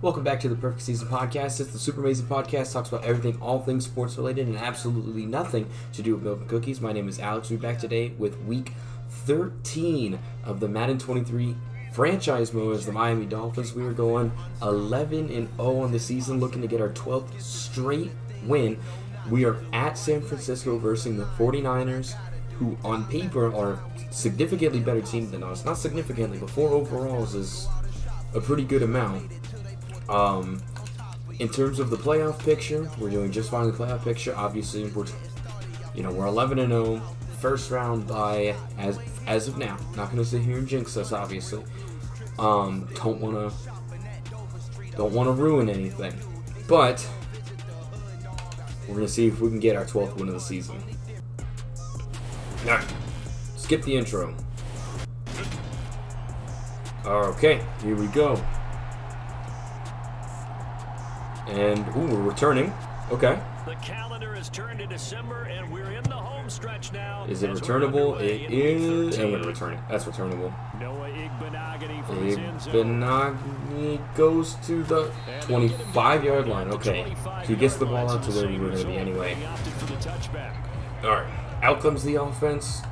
Welcome back to the Perfect Season Podcast. It's the Super Amazing Podcast. Talks about everything, all things sports related, and absolutely nothing to do with milk and cookies. My name is Alex. We're back today with Week 13 of the Madden 23 franchise mode as the Miami Dolphins. We are going 11-0 on the season, looking to get our 12th straight win. We are at San Francisco versus the 49ers, who on paper are a significantly better team than us. Not significantly, but 4 overalls is a pretty good amount. In terms of the playoff picture, we're doing just fine in the playoff picture. Obviously, we're 11-0, first round bye as of now. Not gonna sit here and jinx us, obviously. Don't wanna ruin anything, but we're gonna see if we can get our 12th win of the season. All right, skip the intro. Okay, here we go. And, we're returning. Okay. The calendar has turned to December, and we're in the home stretch now. Is it returnable? It is. I'm going to return it. That's returnable. Noah Igbenogany goes to the 25-yard line. Okay. He gets the ball out to where we were going to be anyway. Alright. Out comes the offense.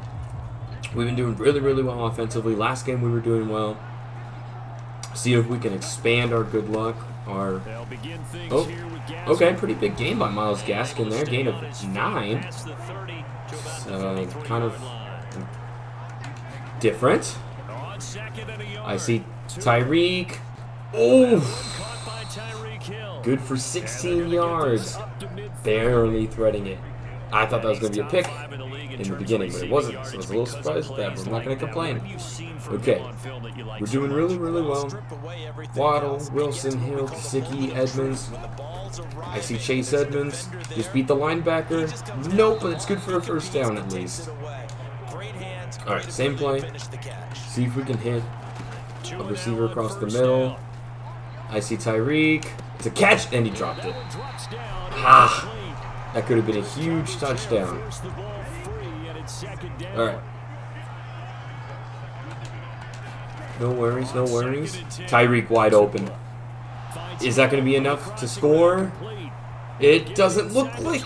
We've been doing really, really well offensively. Last game we were doing well. See if we can expand our good luck. Okay, pretty big game by Myles Gaskin there. Gain of 9. Kind of different. I see Tyreek. Oh! Good for 16 yards. Barely threading it. I thought that was going to be a pick in the beginning, but it wasn't, so I was a little surprised with that, but I'm not going to complain. Okay, we're doing really, really well. Waddle, Wilson, Hill, Gesicki, Edmonds. I see Chase Edmonds. Just beat the linebacker. Nope, but it's good for a first down at least. Alright, same play. See if we can hit a receiver across the middle. I see Tyreek. It's a catch, and he dropped it. Ah! That could have been a huge touchdown. Alright. No worries, no worries. Tyreek wide open. Is that going to be enough to score? It doesn't look like.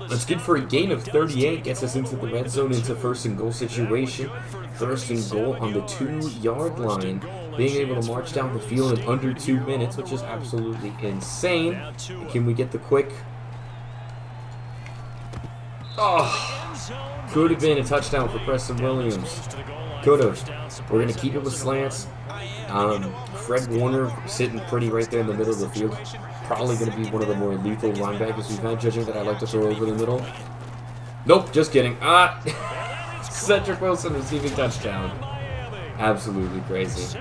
That's good for a gain of 38. Gets us into the red zone, into first and goal situation. First and goal on the 2-yard line. Being able to march down the field in under 2 minutes, which is absolutely insane. Can we get the quick? Oh, could have been a touchdown for Preston Williams. Could have. We're going to keep it with slants. Fred Warner sitting pretty right there in the middle of the field. Probably going to be one of the more lethal linebackers we've had, judging that I like to throw over the middle. Nope, just kidding. Cedric Wilson receiving touchdown. Absolutely crazy.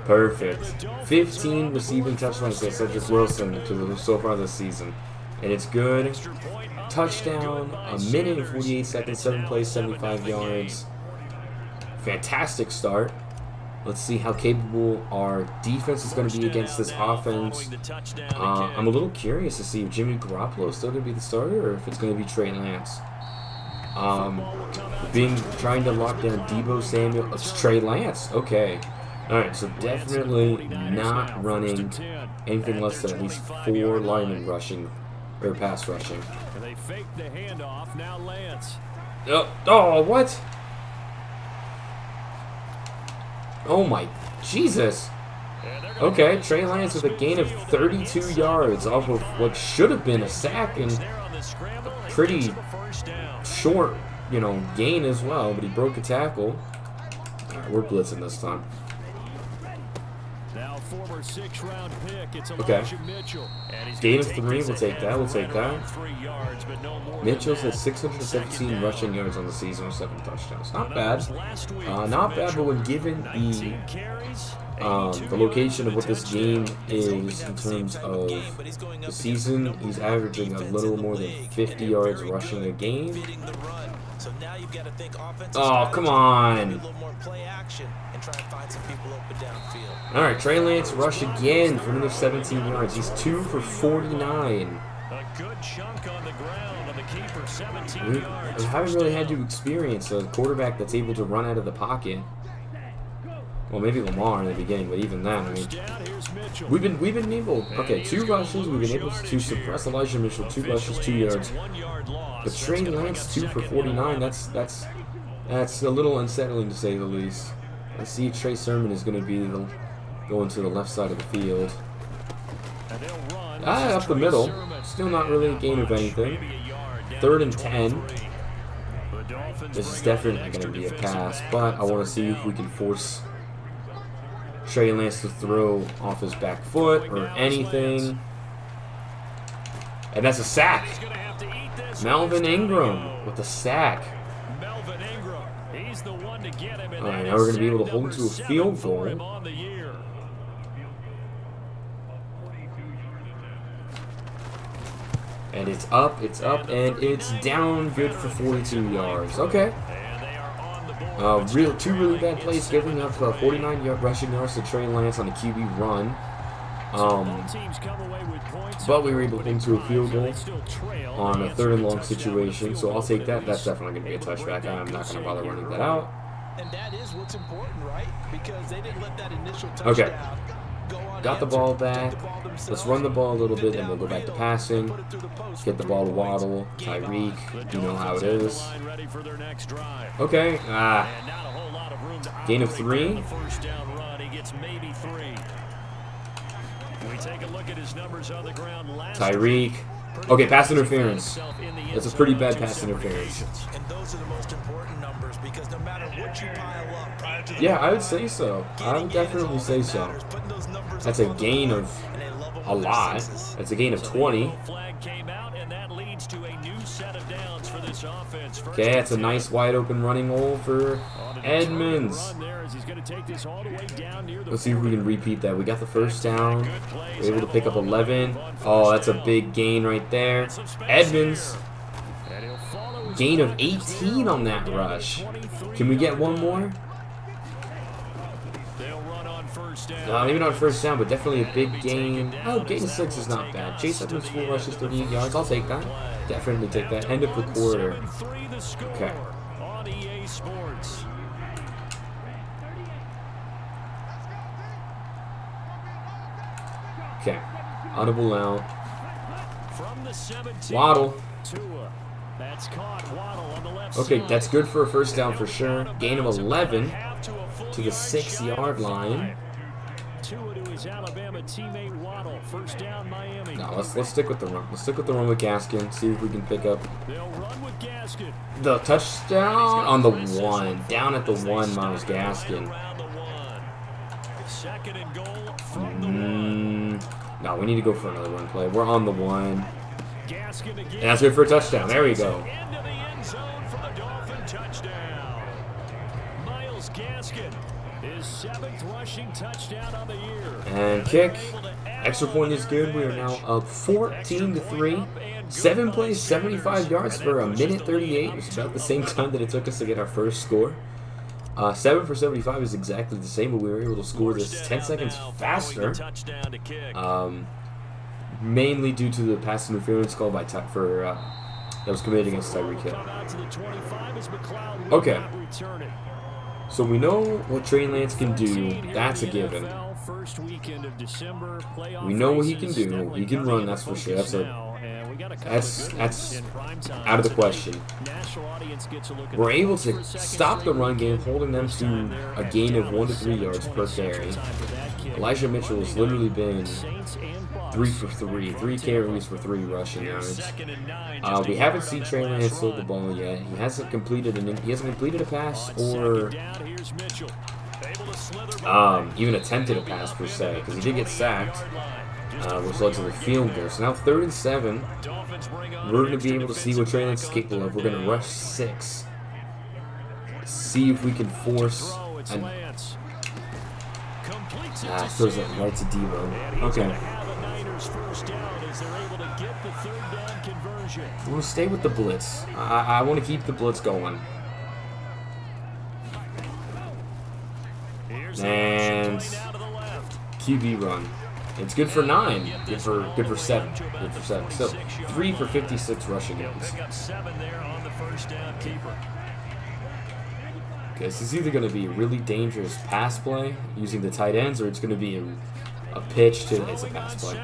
Perfect. 15 receiving touchdowns by Cedric Wilson so far this season. And it's good. Touchdown, a minute and 48 seconds, 7 plays, 75 yards. Fantastic start. Let's see how capable our defense is going to be against this offense. I'm a little curious to see if Jimmy Garoppolo is still going to be the starter or if it's going to be Trey Lance. Trying to lock down Deebo Samuel. It's Trey Lance. Okay. Alright, so definitely not running anything less than at least 4 linemen rushing, or pass rushing. They fake the handoff, now Lance. Oh, what? Oh my Jesus. Okay, Trey Lance with a gain of 32 yards off of what should have been a sack and a pretty short, gain as well, but he broke a tackle. Alright, we're blitzing this time. Okay. Gain of 3, we'll take that, Mitchell's at 617 rushing yards on the season with 7 touchdowns. Not bad. Not bad, but when given the location of what this game is in terms of the season, he's averaging a little more than 50 yards rushing a game. Oh, come on. Alright, Trey Lance rush again for another 17 yards. He's 2 for 49. We haven't really had to experience a quarterback that's able to run out of the pocket. Well, maybe Lamar in the beginning, but even then, I mean, we've been able. Okay, 2 rushes. We've been able to suppress Elijah Mitchell. 2 rushes, 2 yards. But Trey Lance 2 for 49. That's a little unsettling to say the least. I see Trey Sermon is going to be going to the left side of the field. Up the middle. Still not really a gain of anything. 3rd and 10. This is definitely going to be a pass, but I want to see if we can force Trey Lance to throw off his back foot or anything. And that's a sack. Melvin Ingram with the sack. Alright, now we're going to be able to hold him to a field goal. And it's up, and it's down. Good for 42 yards. Okay. 2 really bad plays, giving up 49 rushing yards to Trey Lance on a QB run. But we were able to get into a field goal on a 3rd and long situation, so I'll take that. That's definitely going to be a touchback. I'm not going to bother running that out. And that is what's important, right? Because they didn't let that initial touchdown. Okay. Got the ball back. Let's run the ball a little bit, and we'll go back to passing. Get the ball to Waddle, Tyreek. You know how it is. Okay. Gain of 3. Tyreek. Okay, pass interference. That's a pretty bad pass interference. And those are the most important numbers because no matter what you pile up prior to the yeah, I would say so. I would definitely say so. That's a gain of a lot. That's a gain of 20. Okay, that's a nice wide open running hole for Edmonds. Let's see if we can repeat that. We got the first down. We're able to pick up 11. Oh, that's a big gain right there. Edmonds. Gain of 18 on that rush. Can we get one more? Maybe not first down, but definitely a big gain. Oh, gain of 6 is not bad. Chase Edmonds 4 rushes, 38 yards. I'll take that. Definitely take that. End of the quarter. Okay. Okay. Audible out. Waddle. Okay, that's good for a first down for sure. Gain of 11 to the 6-yard line. No, let's stick with the run. Let's stick with the run with Gaskin. See if we can pick up the touchdown on the 1. Down at the 1, Miles Gaskin. No, we need to go for another run play. We're on the 1. And that's good for a touchdown. There we go. And kick. Extra point is good. We are now up 14-3. 7 plays, 75 yards for 1:38. It's about the same time that it took us to get our first score. 7 for 75 is exactly the same, but we were able to score this 10 seconds faster. Mainly due to the pass interference call by that was committed against Tyreek Hill. Okay. So we know what Trey Lance can do. That's a given. We know what he can do. He can run, that's for sure. That's out of the question. We're able to stop the run game, holding them to a gain of 1 to 3 yards per carry. Elijah Mitchell has literally been 3 for 3. 3 carries for 3 rushing yards. We haven't seen Trey Lance hold the ball yet. He hasn't completed a pass or even attempted a pass per se, because he did get sacked, which led to the field goal. So now 3rd and 7. We're going to be able to see what Trey Lance is capable of. We're going to rush 6. See if we can force an... throws it right to Debo. Okay. I want to stay with the blitz. I want to keep the blitz going. And QB run. It's good for 9. Good for 7. Good for 7. So 3 for 56 rushing yards. Okay, so it's either going to be a really dangerous pass play using the tight ends, or it's going to be a pitch to it's a pass play.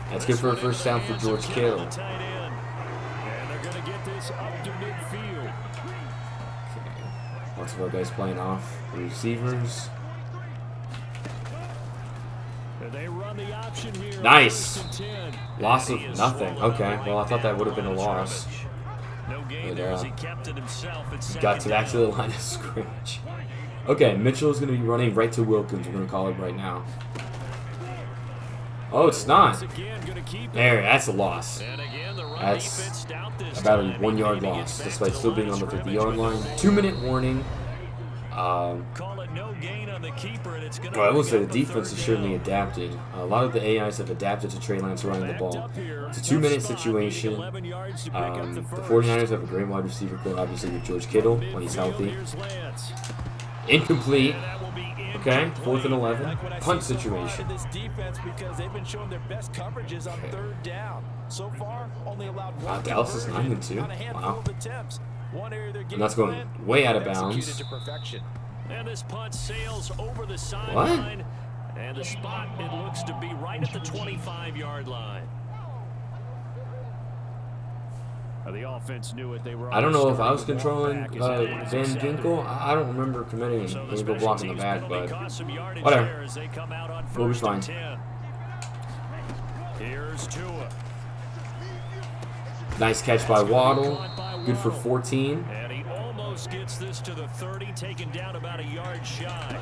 That's good for a first down for George Kittle. Okay. Lots of our guys playing off the receivers. Nice. Loss of nothing. Okay, well I thought that would have been a loss. But, got to back to the line of scrimmage. Okay, Mitchell is going to be running right to Wilkins. We're going to call it right now. Oh, it's not. There, that's a loss. That's about a 1 yard loss, despite still being on the 50-yard line. 2-minute warning. Well, I will say the defense has certainly adapted. A lot of the AIs have adapted to Trey Lance running the ball. It's a 2-minute situation. The 49ers have a great wide receiver core, obviously, with George Kittle when he's healthy. Incomplete. Okay, 4th and 11. Punt situation. Wow, Dallas is 9-2. Wow. And that's going way out of bounds. And this punt sails over the sideline. And the spot, it looks to be right at the 25-yard line. The offense knew it. They were I don't know if I was controlling Van Ginkel. I don't remember committing a illegal block in the back, but whatever. We'll be fine. Here's Tua. Nice catch by Waddle. Good for 14. And he almost gets this to the 30, taken down about a yard shy.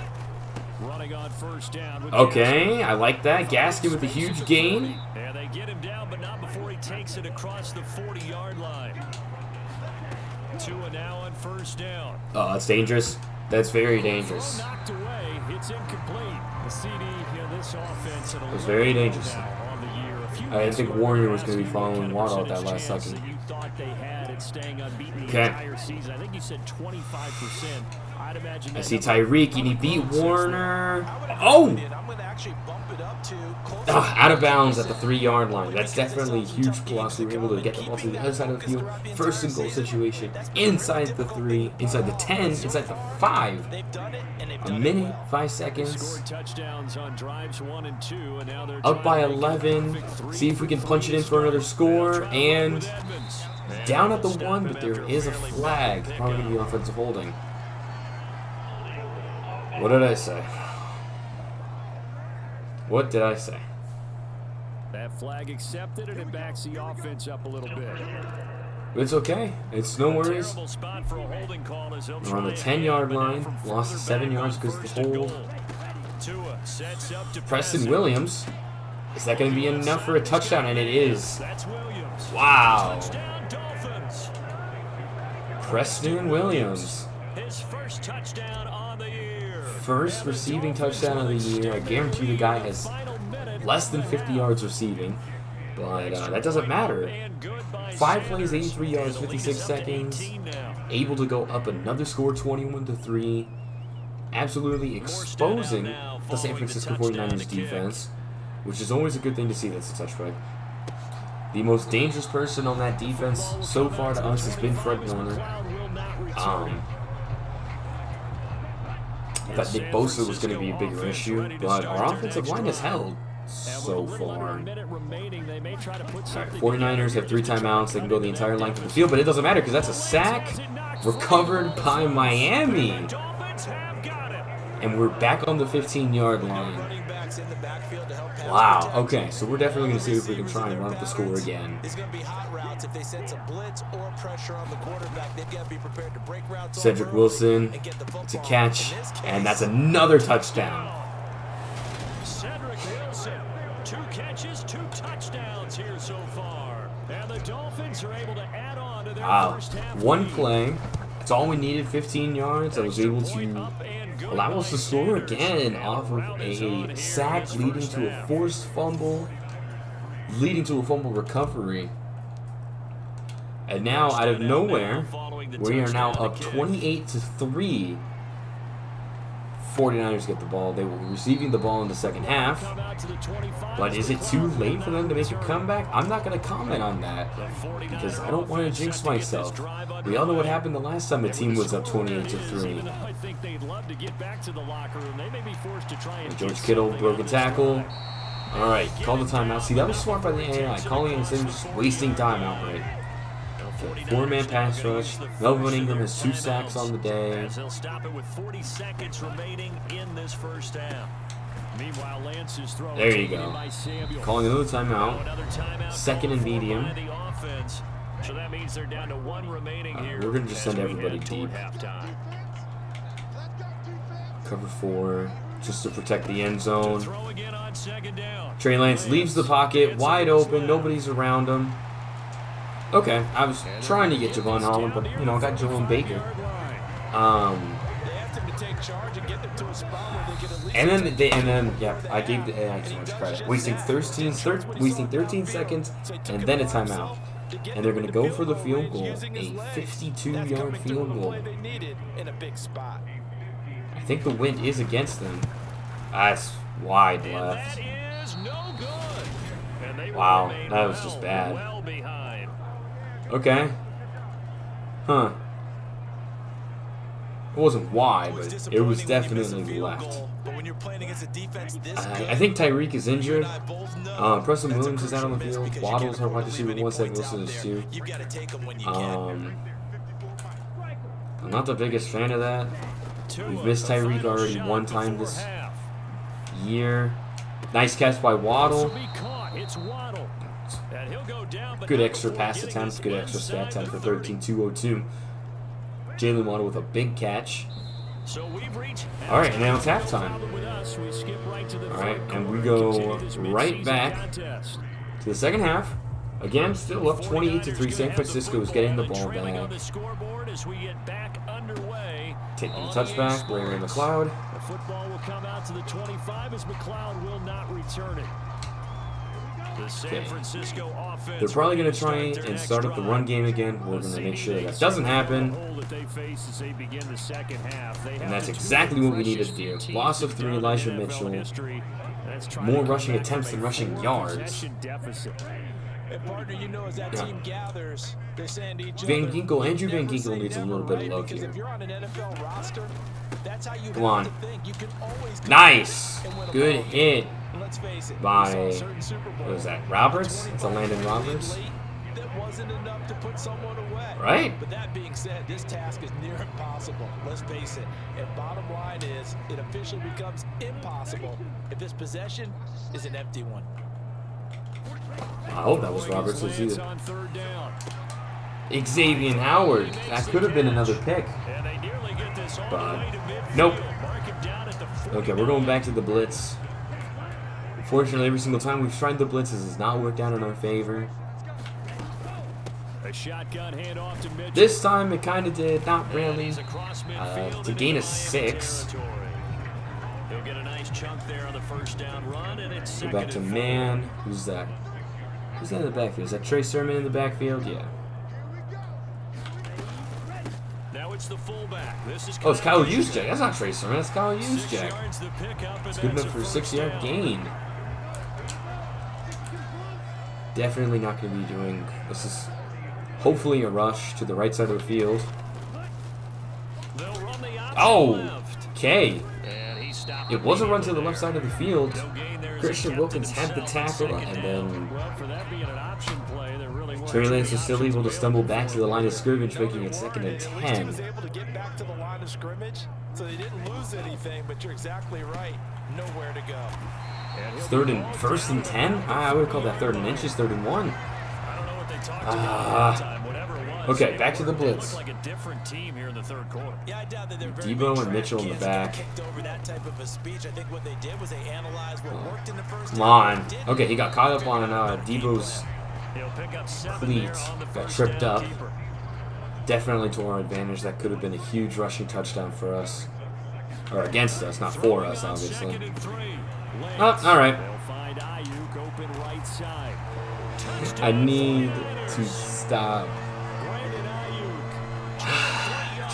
Running on first down. Okay, I like that. Gaskin with a huge gain. And they get him down, but not before he takes it across the 40-yard line. Tua now on first down. Oh, that's dangerous. That's very dangerous. Knocked away. It's incomplete. The CD in this offense. It was very dangerous. I think Warner was going to be following Waddle at that last second. Okay. I think you said 25%. I see Tyreek, and he beat Warner. Oh! Out of bounds at the 3-yard line. That's definitely a huge plus. We were able to get the ball to the other side of the field. First and goal situation. Inside the 3, inside the 10, inside the 5. A minute, 5 seconds. Up by 11. See if we can punch it in for another score. And down at the 1, but there is a flag. Probably going to be offensive holding. What did I say? What did I say? That flag accepted, and it backs the offense up a little bit. It's okay. It's no worries. We're on the 10-yard line. Lost 7 yards because of the hold. Preston Williams. Is that going to be enough for a touchdown? And it is. Wow. Preston Williams. His first touchdown on the year. First receiving touchdown of the year. I guarantee the guy has less than 50 yards receiving, but that doesn't matter. 5 plays, 83 yards, 56 seconds. Able to go up another score, 21-3. Absolutely exposing the San Francisco 49ers defense, which is always a good thing to see. That's a touchback. The most dangerous person on that defense so far to us has been Fred Warner. I thought Nick Bosa was going to be a bigger issue, but our offensive line has held so far. Alright, 49ers have 3 timeouts. They can go the entire length of the field, but it doesn't matter because that's a sack recovered by Miami. And we're back on the 15-yard line. Wow, okay, so we're definitely going to see if we can try and run up the score again. Cedric Wilson, it's a catch, and that's another touchdown. Cedric Wilson, 2 catches, 2 touchdowns here so far. And the Dolphins are able to add on to their first half. 1 play. That's all we needed, 15 yards. I was able to allow us to score again off of a sack leading to a forced fumble, leading to a fumble recovery. And now, out of nowhere, we are now up 28-3. 49ers get the ball. They will be receiving the ball in the second half. But is it too late for them to make a comeback? I'm not going to comment on that because I don't want to jinx myself. We all know what happened the last time a team was up 28-3. George Kittle, broken tackle. All right, call the timeout. See, that was smart by the AI. Calling it instead of just wasting time outright. Okay, 4-man pass rush. Melvin Ingram has 2 sacks on the day. He'll stop it with 40 seconds remaining in this first half. Meanwhile, Lance is throwing. There you go. Calling another timeout. 2nd and medium. So that means they're down to 1 remaining here. We're going to just send everybody deep. Cover 4. Just to protect the end zone. Trey Lance leaves the pocket wide open. Nobody's around him. Okay, I was trying to get Javon Holland, but you know, I got Jerome Baker. And then yeah, I gave the AI too much credit, wasting 13 seconds, and then a timeout. And they're gonna go for the field goal, a 52-yard field goal. I think the wind is against them. That's wide left. Wow, that was just bad. Okay. Huh. It wasn't wide, but it was definitely left. I think Tyreek is injured. Preston Williams is out on the field. Waddle's our wide receiver 1, Zach Wilson is 2. I'm not the biggest fan of that. We've missed Tyreek already 1 time this year. Nice catch by Waddle. Good extra pass attempts, good extra stat time for 13-202. Jalen Waddle with a big catch. Alright, and now it's halftime. Alright, and we go right back to the second half. Again, still up 28-3. San Francisco is getting the ball back. Taking the touchback, Ray McLeod. The football will come out to the 25 as McLeod will not return it. The San Francisco offense. They're probably going to try and start up the run game again. We're going to make sure that doesn't happen. And that's exactly what we needed to do. Loss of 3, Elijah Mitchell. More rushing attempts than rushing yards. Van Ginkel, Andrew Van Ginkel needs a little bit of love here. Come on. Nice. Good hit by, what was that, Roberts? It's a Landon Roberts. Right? But that being said, this task is near impossible. Let's face it. And bottom line is, it officially becomes impossible if this possession is an empty one. I hope that was Roberts. Let's see it. Xavier Howard. That could have been another pick. But nope. Okay, we're going back to the blitz. Unfortunately, every single time we've tried the blitz, this has not worked out in our favor. This time it kind of did, not really. To gain a 6. Go back to man. Who's that? Who's that in the backfield? Is that Trey Sermon in the backfield? Yeah. Oh, it's Kyle Juszczyk. That's not Trey Sermon. That's Kyle Juszczyk. It's good enough for a 6-yard gain. Definitely not going to be doing. This is hopefully a rush to the right side of the field. Oh, okay. It was a run to the left side of the field. Christian Wilkins had the tackle, and then Trey Lance was still able to stumble back to the line of scrimmage, making it 2nd and 10. So they didn't lose anything, but you're exactly right. Nowhere to go. It's 1st and 10? I would have called that 3rd and inches, 3rd and 1. Okay, back to the blitz. Debo and Mitchell in the back. Come on. Okay, he got caught up on Debo's cleat. Got tripped up. Definitely to our advantage. That could have been a huge rushing touchdown for us. Or against us, not for us, obviously. Oh, alright. I need to stop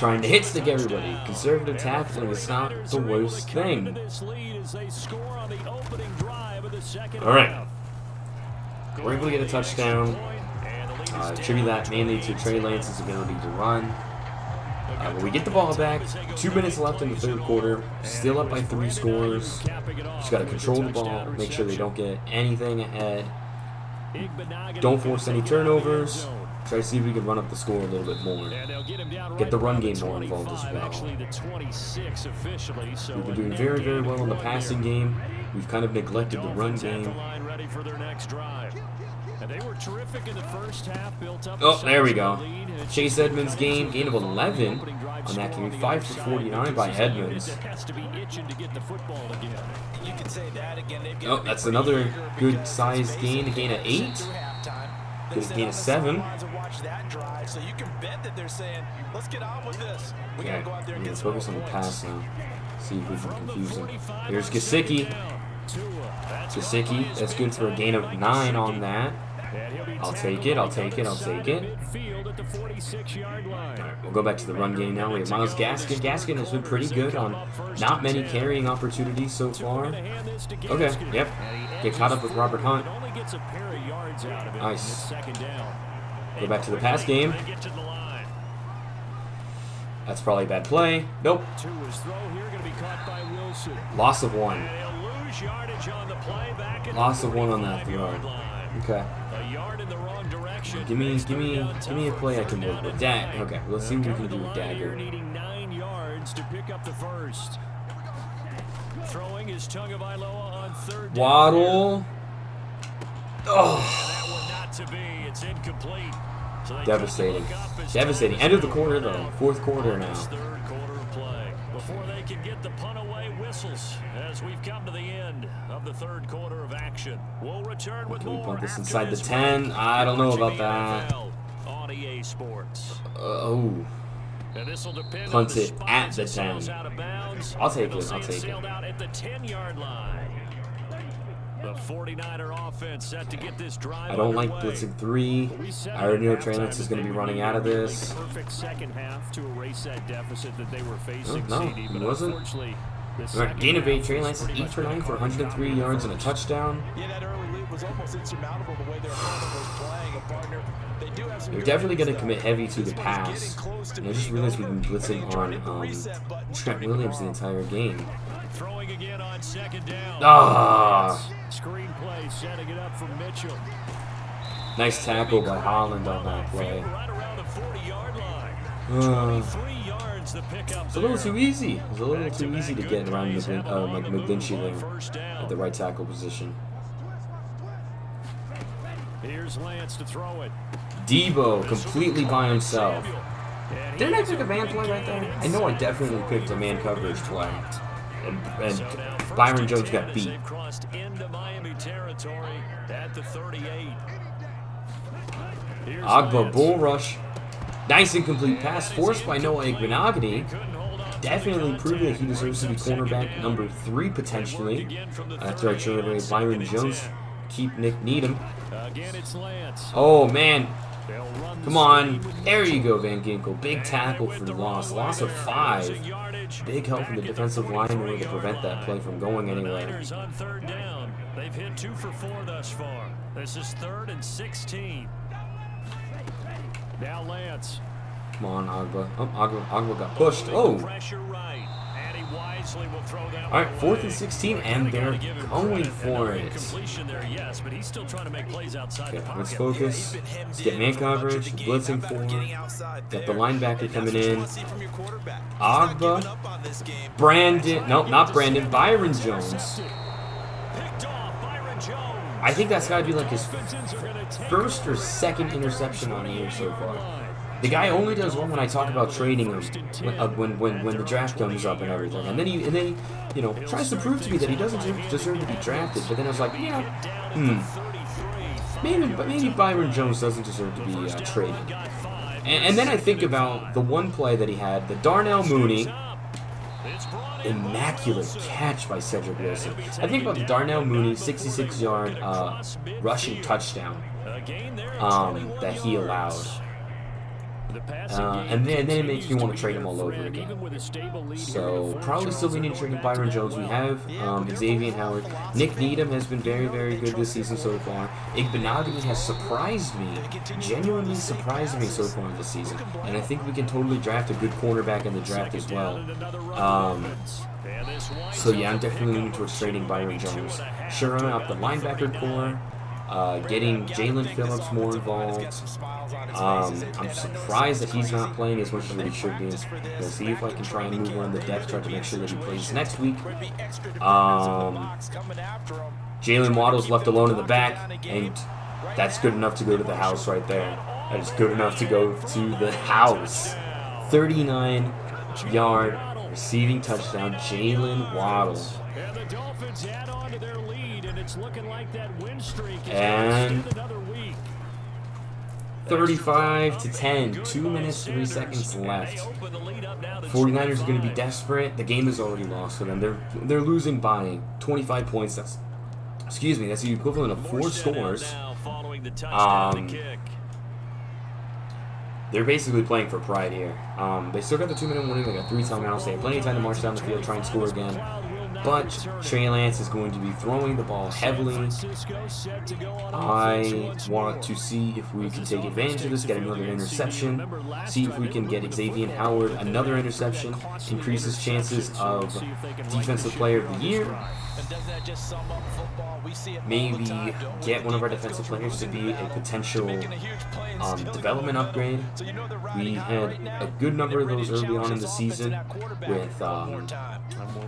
trying to hit stick everybody. Conservative tackling is not the worst thing. Alright. We're able to get a touchdown. Attribute that mainly to Trey Lance's ability to run. But we get the ball back. 2 minutes left in the third quarter. Still up by 3 scores. Just got to control the ball. Make sure they don't get anything ahead. Don't force any turnovers. Try to see if we can run up the score a little bit more. Get the run game more involved as well. We've been doing very, very well in the passing game. We've kind of neglected the run game. Oh, there we go. Chase Edmonds gain of 11 on that game. 5 for 49 by Edmonds. Oh, that's another good sized gain. A gain of 8. Good gain of 7. Okay, let's focus on the pass now. See if we can confuse him. Here's Gesicki. Gesicki, that's good for a gain of 9 on that. I'll take it. Alright, we'll go back to the run game now. We have Myles Gaskin. Gaskin has been pretty good on not many carrying opportunities so far. Okay, yep. Get caught up with Robert Hunt. Nice. Go back to the pass game. That's probably a bad play. Nope. Loss of 1. Loss of 1 on that throw. Okay. Give me a play I can work with. Okay, let's see what we can do with Dagger. Waddle. Oh. Devastating. Devastating. End of the quarter though. Fourth quarter now. Before they can get the punt away whistles as we've come to the end of the third quarter of action. We'll return with more. Can we punt this inside the 10? I don't know about that. Oh. Punt it at the 10. I'll take it. I'll take it. The 49er offense set to get this drive. I don't like blitzing 3. I already know Trey Lance is going to be running out of this. Perfect second half to erase that deficit that they were facing. No, he wasn't. Alright, gain of 8. Trey Lance is 8 for 9 for 103 yards and a touchdown. Yeah, that early lead was almost insurmountable the way their opponent was playing. A partner. They're definitely going to commit heavy to the pass. And I just realized we've been blitzing on Trent Williams the entire game. Throwing again on second down. Screenplay setting it up for Mitchell. Nice tackle by Holland on that play. It's a little too easy. It's a little too easy to get around McGlinchey there at the right tackle position. Here's Lance to throw it. Debo completely by himself. Didn't I pick a man play right there? I know I definitely picked a man coverage play. And Byron Jones got beat. Agba bull rush. Nice incomplete pass forced by Noah Igbenogany. Definitely proving that he deserves to be cornerback number 3 potentially. After I showed away Byron Jones, keep Nick Needham. Oh man. Come on. There you go, Van Ginkel. Big tackle for the loss. Loss of 5. Big help from the defensive line in order to prevent that play from going anywhere. They've hit 2 for 4 thus far. This is 3rd and 16. Now Lance. Come on, Agba. Oh, Agba got pushed. Oh. Alright, 4th and 16, and they're going for it. Okay, let's focus. Let's get man coverage. Blitzing 4. Got the linebacker coming in. Agba. Brandon. Nope, not Brandon. Byron Jones. I think that's got to be like his 1st or 2nd interception on the year so far. The guy only does well when I talk about trading him when the draft comes up and everything, and then he you know tries to prove to me that he doesn't deserve to be drafted. But then I was like, yeah, maybe Byron Jones doesn't deserve to be traded. And then I think about the one play that he had, the Darnell Mooney immaculate catch by Cedric Wilson. I think about the Darnell Mooney 66-yard rushing touchdown that he allowed. And then it makes me want to trade him all over again. So probably still leaning trading Byron Jones. We have Xavier Howard. Nick Needham has been very, very good this season so far. Igbenogany has surprised me, genuinely surprised me so far this season. And I think we can totally draft a good cornerback in the draft as well. So yeah, I'm definitely leaning towards trading Byron Jones. Shoring up the linebacker core. Getting Jalen Phillips more involved. I'm surprised that he's not playing as much as he should be. We'll see if I can try and move on the depth chart to make sure that he plays next week. Jalen Waddle's left alone in the back, and that's good enough to go to the house right there. That is good enough to go to the house. 39-yard receiving touchdown, Jalen Waddle. And the Dolphins add on to their lead, and it's looking like that win streak is and another week. 35-10, 2 minutes, 3 seconds left. 49ers are going to be desperate. The game is already lost for them. They're losing by 25 points. That's the equivalent of 4 scores. They're basically playing for pride here. They still got the 2-minute warning. They got 3 timeouts. They have plenty of time to march down the field, try and score again. But Trey Lance is going to be throwing the ball heavily. I want to see if we can take advantage of this, get another interception, see if we can get Xavier Howard another interception, increase his chances of Defensive Player of the Year. Maybe get one of our defensive players to be a potential development upgrade. We had a good number of those early on in the season with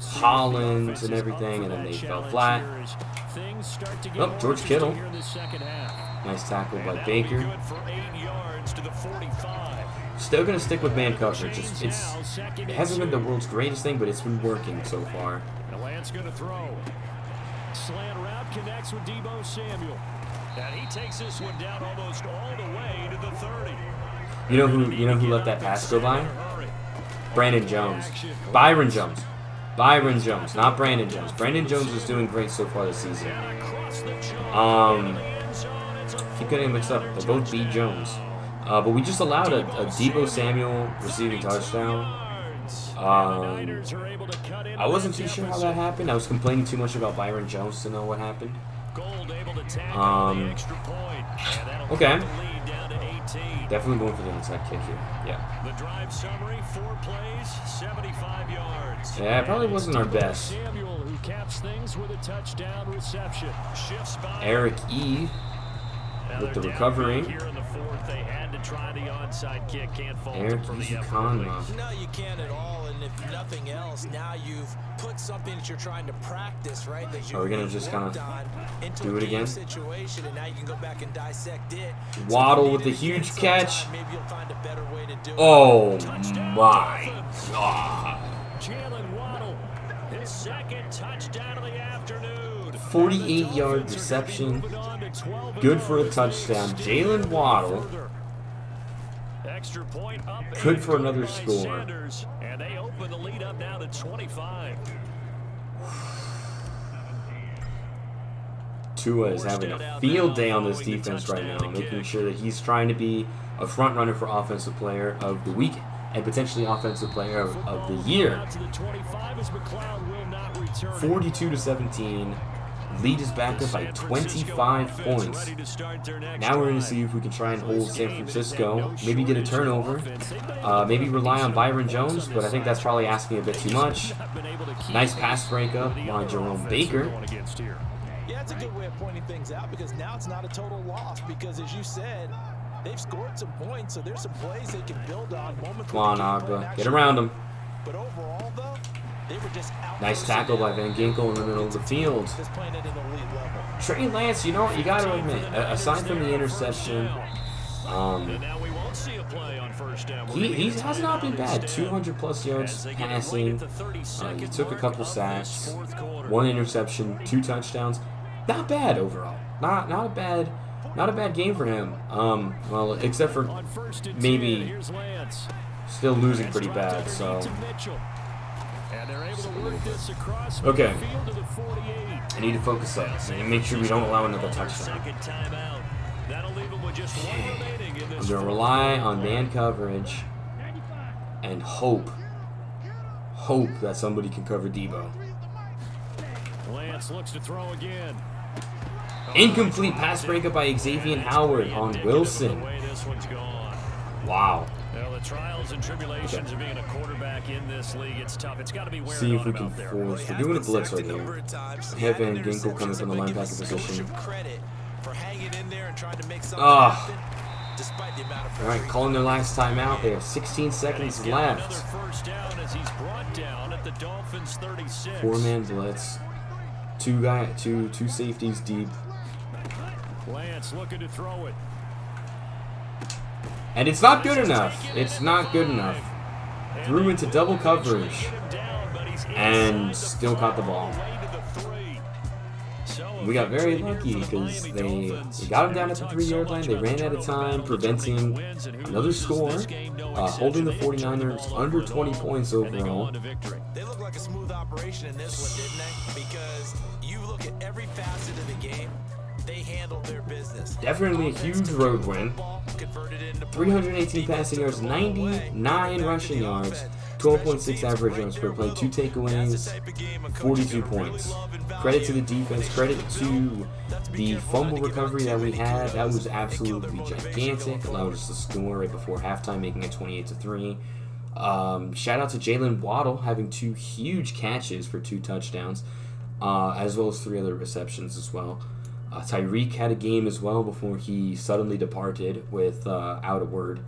Holland and everything, and then they fell flat. Oh, George Kittle. Nice tackle by Baker. Still going to stick with man coverage. It hasn't been the world's greatest thing, but it's been working so far. Lance going to throw. Slant route connects with Deebo Samuel. And he takes this one down almost all the way to the 30. You know who let that pass go by? Brandon Jones. Byron Jones. Byron Jones, not Brandon Jones. Brandon Jones is doing great so far this season. Keep getting mixed up. They're both B. Jones. But we just allowed a Deebo Samuel receiving touchdown. I wasn't too sure how that happened. I was complaining too much about Byron Jones to know what happened. Okay. Definitely going for the inside kick here. Yeah. The drive summary, 4 plays, 75 yards. Yeah, it probably wasn't our best. Samuel, who caps things with a touchdown reception. Eric E. with the recovery. Here in the 4th, they had to try the onside kick. Can't fall Eric for the No, you can't at all. And if nothing else, now you've put something that you're trying to practice, right? That Are we gonna just kind of do it again? Situation, and now you can go back and dissect it. Waddle with the huge catch. Oh my God! Jalen Waddle, his 2nd touchdown of the afternoon. 48-yard reception. Good for a touchdown. Jalen Waddle. Good for another score. And they open the lead up now to 25. Tua is having a field day on this defense right now, making sure that he's trying to be a front runner for Offensive Player of the Week and potentially Offensive Player of the Year. 42-17. Lead is back up by 25 points. Now we're going to see if we can try and hold San Francisco. Maybe get a turnover. Maybe rely on Byron Jones, but I think that's probably asking a bit too much. Nice pass breakup by Jerome Baker. Yeah, it's a good way of pointing things out because now it's not a total loss because, as you said, they've scored some points, so there's some plays they can build on. Come on, Agba. Get around them. But overall, though, they were just nice tackle by Van Ginkel in the middle of the field. Trey Lance, you know what? You got to admit, aside from the interception, he has not been bad. 200-plus yards passing. He took a couple sacks, 1 interception, 2 touchdowns. Not bad overall. Not a bad game for him. Well, except for maybe still losing pretty bad. So. Okay. I need to focus up and make sure we don't allow another touchdown. That'll leave him with just one remaining in this. I'm going to rely on man coverage and hope that somebody can cover Debo. Lance looks to throw again. Incomplete pass breakup by Xavier Howard on Wilson. Wow. Well, the trials and tribulations of being a quarterback in this league, it's tough. It's got to be wearing See if on we him can out there. force. We're doing a blitz right here. Have Van Ginkel coming from the linebacker position. All right, calling their last timeout. They have 16 seconds left. Four-man blitz. Two safeties deep. Lance looking to throw it. And it's not good enough. It's not good enough. Threw into double coverage and still caught the ball. We got very lucky because they got him down at the 3-yard line. They ran out of time, preventing another score, holding the 49ers under 20 points overall. They look like a smooth operation in this one, didn't they? Because you look at every facet of the game, they handled their business. Definitely a huge road win. 318 passing yards, 99 rushing yards, 12.6 average yards per play, 2 takeaways, 42 points. Credit to the defense, credit to the fumble recovery that we had. That was absolutely gigantic. Allowed us to score right before halftime, making it 28-3. Shout out to Jalen Waddle having 2 huge catches for 2 touchdowns, as well as 3 other receptions as well. Tyreek had a game as well before he suddenly departed with out a word.